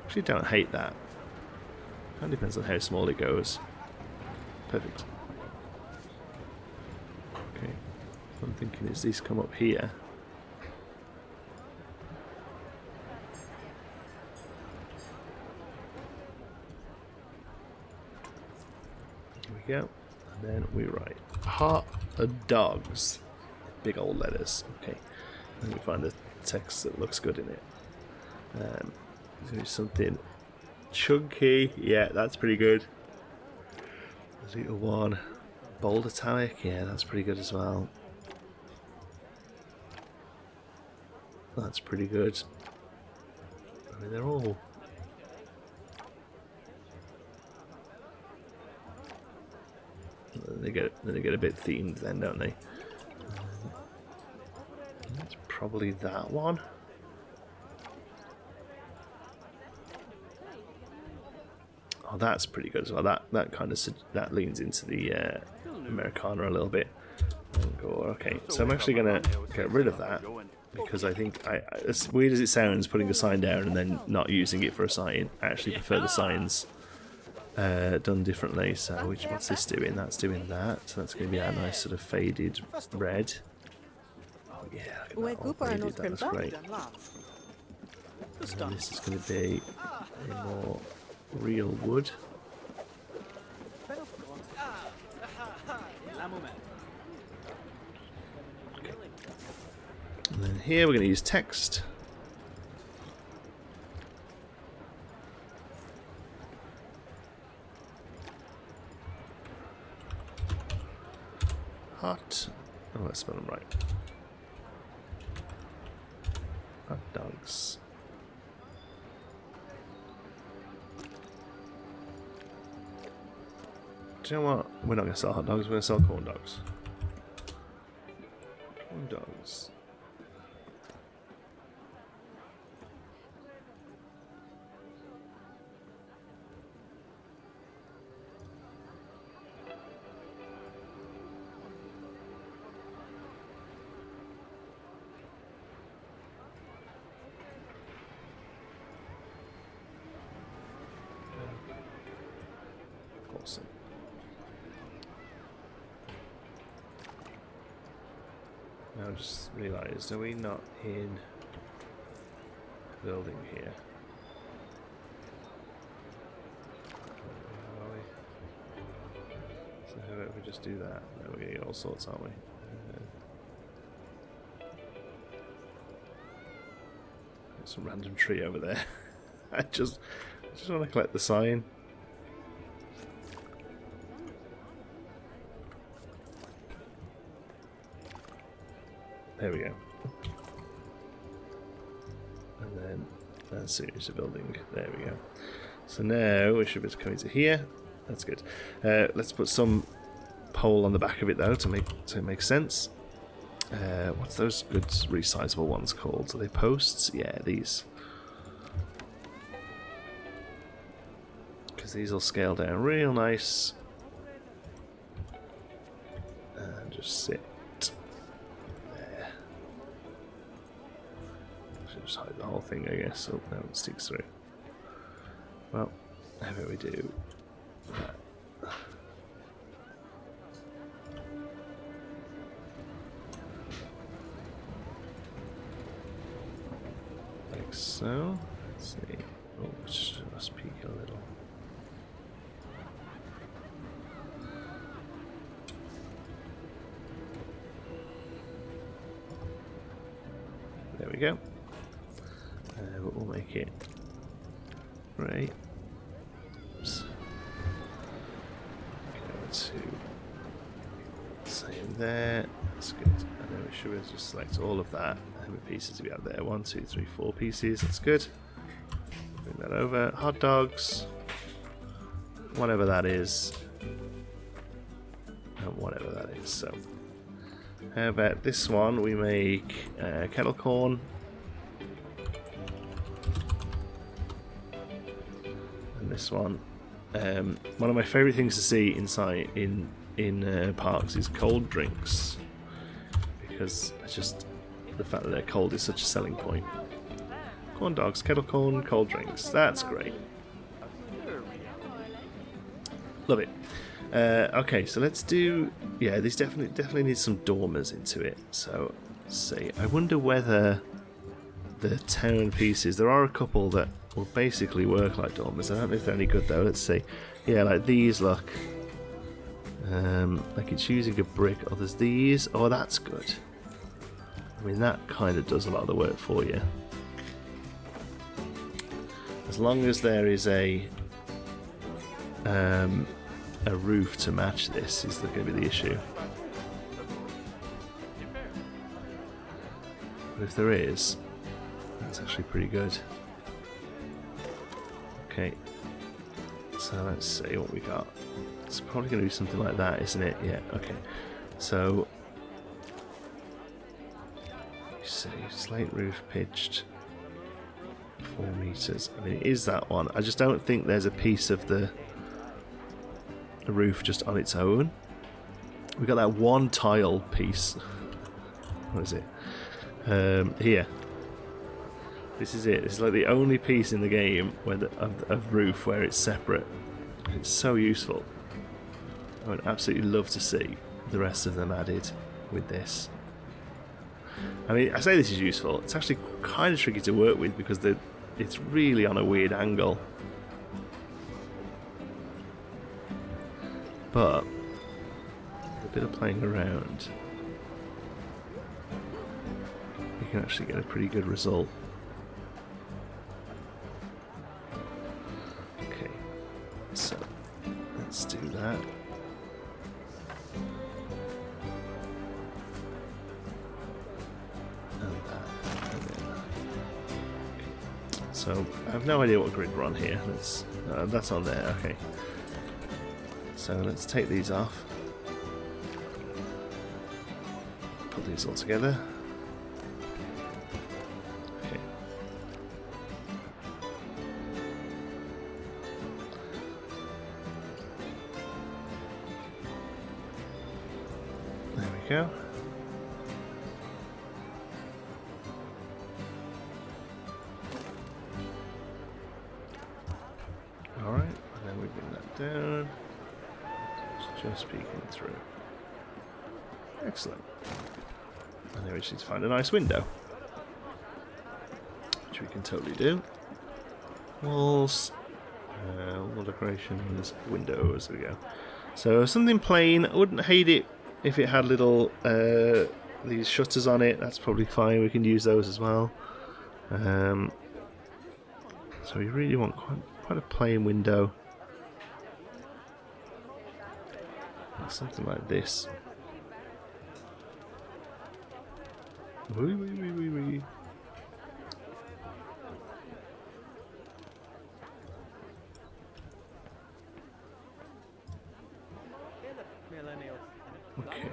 Actually, don't hate that. Kind of depends on how small it goes. Perfect. Okay. What I'm thinking is these come up here. Here we go. And then we write heart of dogs. Big old letters. Okay. Let me find the text that looks good in it. There's something chunky. Yeah, that's pretty good. The little one. Bold italic. Yeah, that's pretty good as well. That's pretty good. I mean, they're all... They get a bit themed then, don't they? That's probably that one. Oh, that's pretty good as well. That kind of that leans into the Americana a little bit. Okay, so I'm actually gonna get rid of that because I think as weird as it sounds, putting a sign down and then not using it for a sign, I actually prefer the signs done differently. So what's this doing? That's doing that. So that's going to be that nice sort of faded red. Oh yeah, look at that, all faded. That looks great. And this is going to be a more real wood. Okay. And then here we're going to use text. Hot. Oh, let's spell them right. Hot dogs. Do you know what? We're not going to sell hot dogs, we're going to sell corn dogs. Corn dogs. Awesome. Now I just realised, are we not in the building here? Are we? So how about we just do that? No, we're going to get all sorts, aren't we? There's some random tree over there. I just want to collect the sign. There we go. And then that's series of building. There we go. So now we should be able to come into here. That's good. Let's put some pole on the back of it though to make it make sense. What's those good resizable ones called? Are they posts? Yeah, these. Because these will scale down real nice. And just sit. Just hide the whole thing, I guess. Oh, no, it sticks through. Well, how about we do that? Like so. Let's see. Oh, just peek a little. There we go. But we'll make it right. Oops. Go to Same there. That's good. And then we should be able to just select all of that. How many pieces do we have there? 1, 2, 3, 4 pieces. That's good. Bring that over. Hot dogs. Whatever that is. And whatever that is. So, how about this one? We make kettle corn. And this one. One of my favourite things to see inside in parks is cold drinks, because it's just the fact that they're cold is such a selling point. Corn dogs, kettle corn, cold drinks. That's great. Love it. Okay, so let's do. Yeah, this definitely needs some dormers into it. So let's see. I wonder whether the town pieces. There are a couple that will basically work like dormers. I don't know if they're any good though. Let's see. Yeah, like these look. Like it's using a brick. Oh, there's these. Oh, that's good. I mean, that kind of does a lot of the work for you. As long as there is a roof to match this, is going to be the issue. But if there is, that's actually pretty good. Okay, so let's see what we got. It's probably going to be something like that, isn't it? Yeah, okay. So, you see, slate roof pitched 4 meters. I mean, it is that one. I just don't think there's a piece of the roof just on its own. We got that one tile piece. What is it? Here. This is it. This is like the only piece in the game where of roof where it's separate. It's so useful. I would absolutely love to see the rest of them added with this. I mean, I say this is useful. It's actually kind of tricky to work with because it's really on a weird angle. But a bit of playing around, you can actually get a pretty good result. Okay, so let's do that. And that, and then. Okay. So I have no idea what grid we're on here. That's on there. Okay. So let's take these off. Put these all together. Okay. There we go. Alright, and then we bring that down. Just peeking through. Excellent. And then we just need to find a nice window, which we can totally do. Walls, wall decorations, windows. There we go. So something plain. I wouldn't hate it if it had little these shutters on it. That's probably fine. We can use those as well. So we really want quite a plain window. Something like this. Wee, wee, wee, wee, wee. Okay.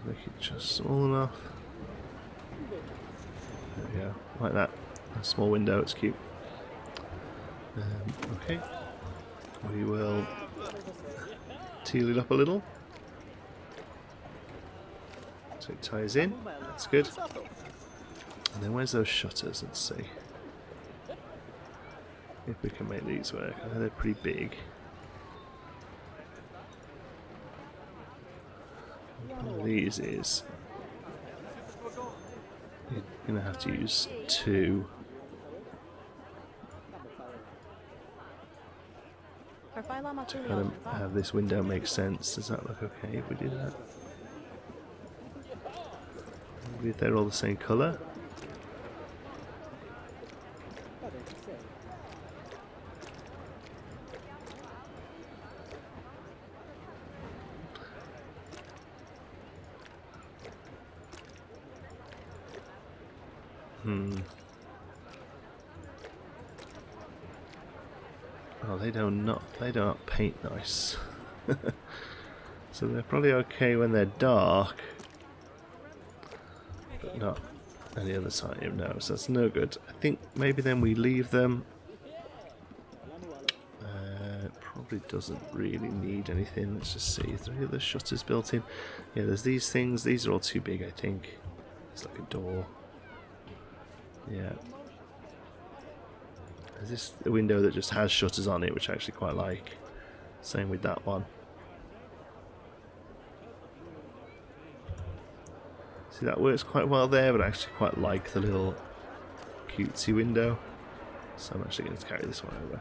Make it just small enough. There we go, like that. A small window, it's cute. Okay, we will teal it up a little so it ties in. That's good. And then where's those shutters? Let's see if we can make these work. I know they're pretty big. One of these is you're going to have to use 2. To kind of have this window make sense. Does that look okay if we do that? Maybe if they're all the same colour. Oh, they don't paint nice. So they're probably okay when they're dark, but not any other time. No, so that's no good. I think maybe then we leave them. Probably doesn't really need anything. Let's just see. Is there any other shutters built in? Yeah, there's these things. These are all too big, I think. It's like a door. Yeah. There's this window that just has shutters on it, which I actually quite like. Same with that one. See, that works quite well there, but I actually quite like the little cutesy window. So I'm actually going to carry this one over.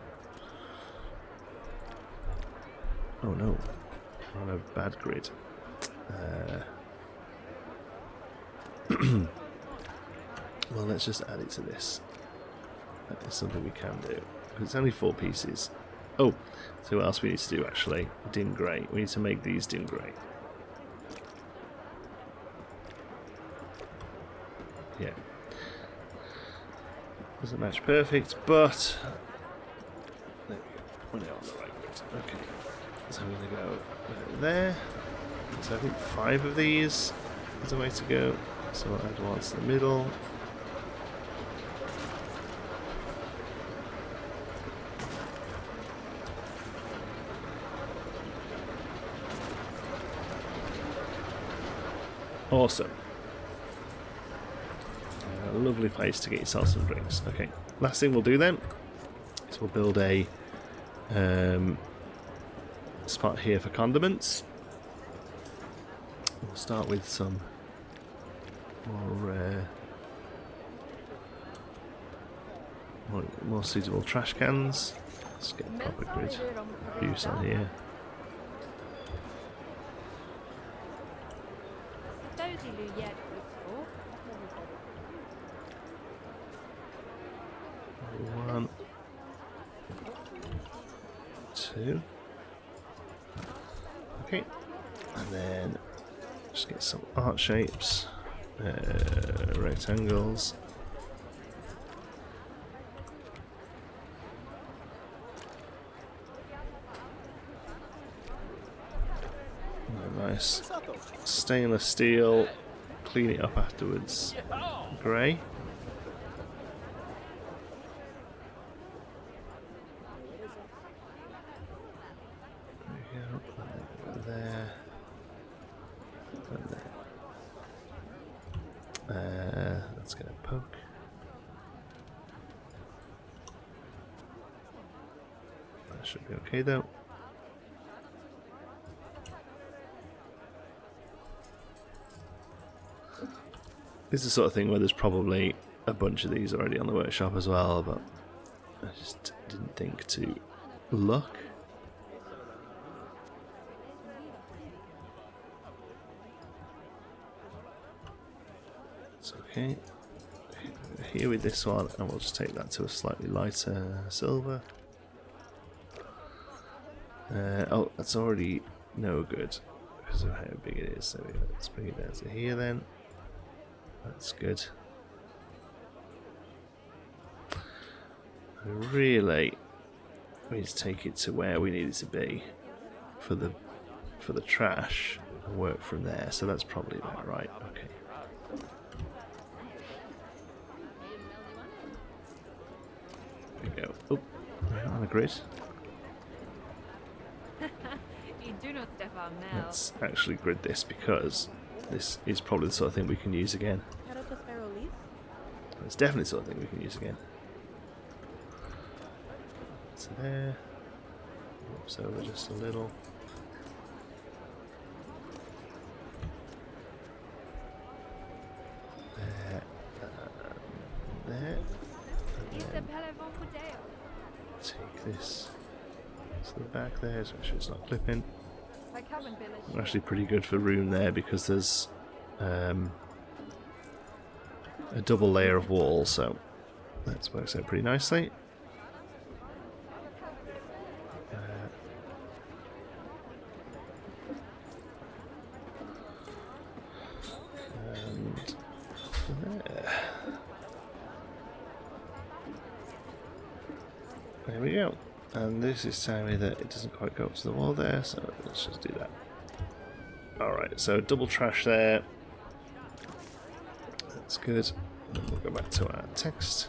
Oh no, we're on a bad grid. Well, let's just add it to this. That is something we can do. It's only 4 pieces. Oh, so what else we need to do actually? Dim grey. We need to make these dim grey. Yeah. Doesn't match perfect, but there we go. We're on the right grid. Okay. So I'm going to go there. So I think 5 of these is the way to go. So I'll add one to the middle. Awesome. A lovely place to get yourself some drinks. Okay, last thing we'll do then is we'll build a spot here for condiments. We'll start with some more suitable trash cans. Let's get a proper grid use on here. One, 2. Okay, and then just get some art shapes, rectangles. Nice stainless steel, clean it up afterwards. Grey. Let's get a poke. That should be okay though. This is the sort of thing where there's probably a bunch of these already on the workshop as well, but I just didn't think to look. It's okay. Here with this one, and we'll just take that to a slightly lighter silver. Oh, that's already no good because of how big it is. So let's bring it down to here then. That's good. Really, we need to take it to where we need it to be for the trash and work from there. So that's probably about right. Okay. There we go. Oh, we're on a grid. Let's actually grid this because this is probably the sort of thing we can use again. It's definitely the sort of thing we can use again. So there. Oops, over just a little. There. There. And then take this to the back there, so make sure it's not clipping. Actually pretty good for room there because there's a double layer of wall, so That works out pretty nicely. And there we go. And this is telling me that it doesn't quite go up to the wall there, so let's just do that. Alright, so double trash there. That's good. And we'll go back to our text.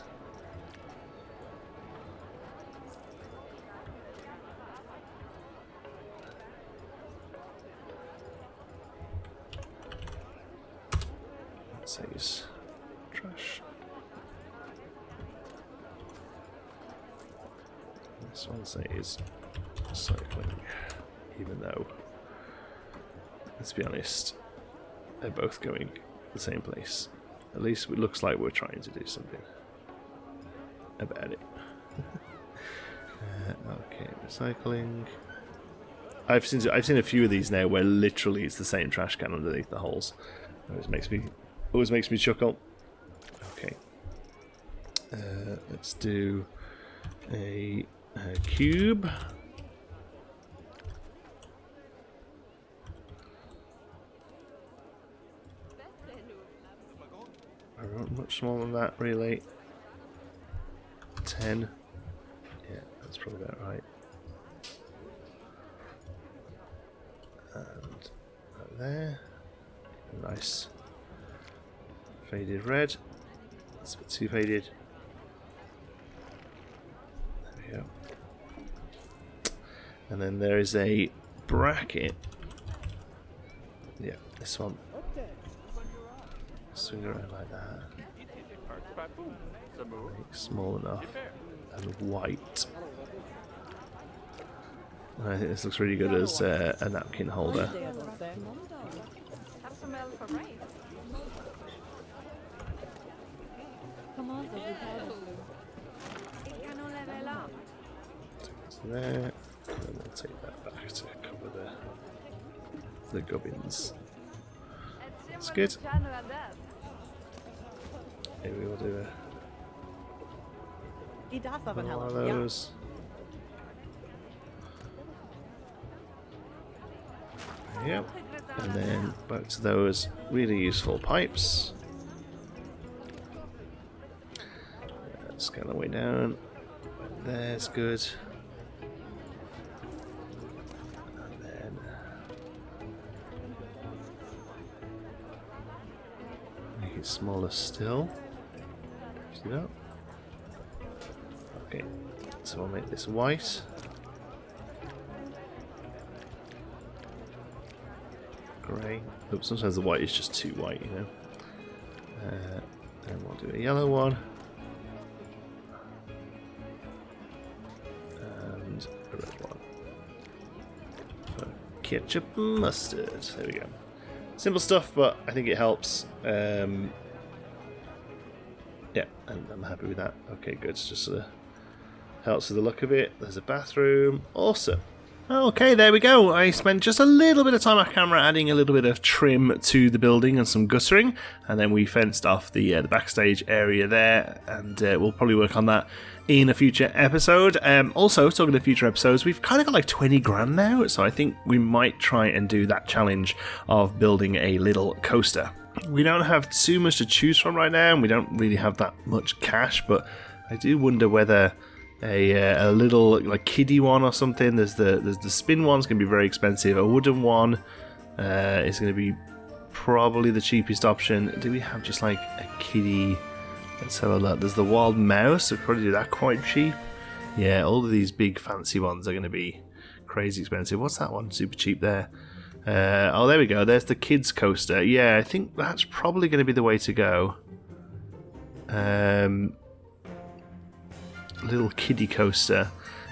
That says trash. This one says cycling, even though, let's be honest, they're both going the same place. At least it looks like we're trying to do something about it. Okay, recycling. I've seen a few of these now where literally it's the same trash can underneath the holes. Always makes me chuckle. Okay, let's do a cube. Much smaller than that, really. 10. Yeah, that's probably about right. And right there. Nice. Faded red. That's a bit too faded. There we go. And then there is a bracket. Yeah, this one. Swing around like that. Make small enough and white. And I think this looks really good as a napkin holder. So there, and then we'll take that back to cover the gubbins. That's good. Maybe we'll do one of those. Yep. And then back to those really useful pipes. Scale the way down. There's good. And then make it smaller still. See that? Okay, so I'll make this white. Grey. Oops, sometimes the white is just too white, you know. And we'll do a yellow one. And a red one. For ketchup and mustard. There we go. Simple stuff, but I think it helps. Yeah, and I'm happy with that. Okay, good. It's just helps with the look of it. There's a bathroom. Awesome. Okay, there we go. I spent just a little bit of time off camera adding a little bit of trim to the building and some guttering, and then we fenced off the backstage area there, and we'll probably work on that in a future episode. Also, talking to future episodes, we've kind of got like 20 grand now, so I think we might try and do that challenge of building a little coaster. We don't have too much to choose from right now, and we don't really have that much cash, but I do wonder whether a little like kiddie one or something. There's the spin one's going to be very expensive. A wooden one is going to be probably the cheapest option. Do we have just like a kiddie? Let's have a look. There's the wild mouse. We'll probably do that quite cheap. Yeah, all of these big fancy ones are going to be crazy expensive. What's that one? Super cheap there. Oh, there we go. There's the kids coaster. Yeah, I think that's probably going to be the way to go. Little kiddie coaster.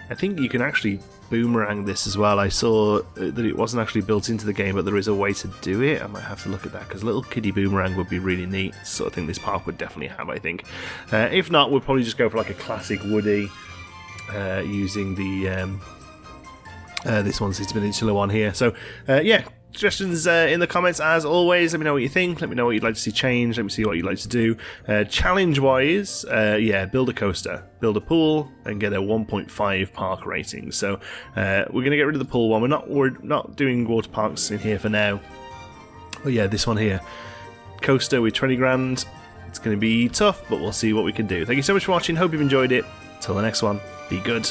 I think you can actually boomerang this as well. I saw that it wasn't actually built into the game, but there is a way to do it. I might have to look at that, because little kiddie boomerang would be really neat. So I think this park would definitely have, I think. If not, we'll probably just go for like a classic Woody using the this one's this peninsula one here. So yeah, Suggestions in the comments as always. Let me know what you think. Let me know what you'd like to see change. Let me see what you'd like to do. Challenge wise, yeah, build a coaster, build a pool, and get a 1.5 park rating. So we're gonna get rid of the pool one. We're not doing water parks in here for now. Oh yeah, this one here, coaster with 20 grand. It's gonna be tough, but we'll see what we can do. Thank you so much for watching. Hope you've enjoyed it. Till the next one, be good.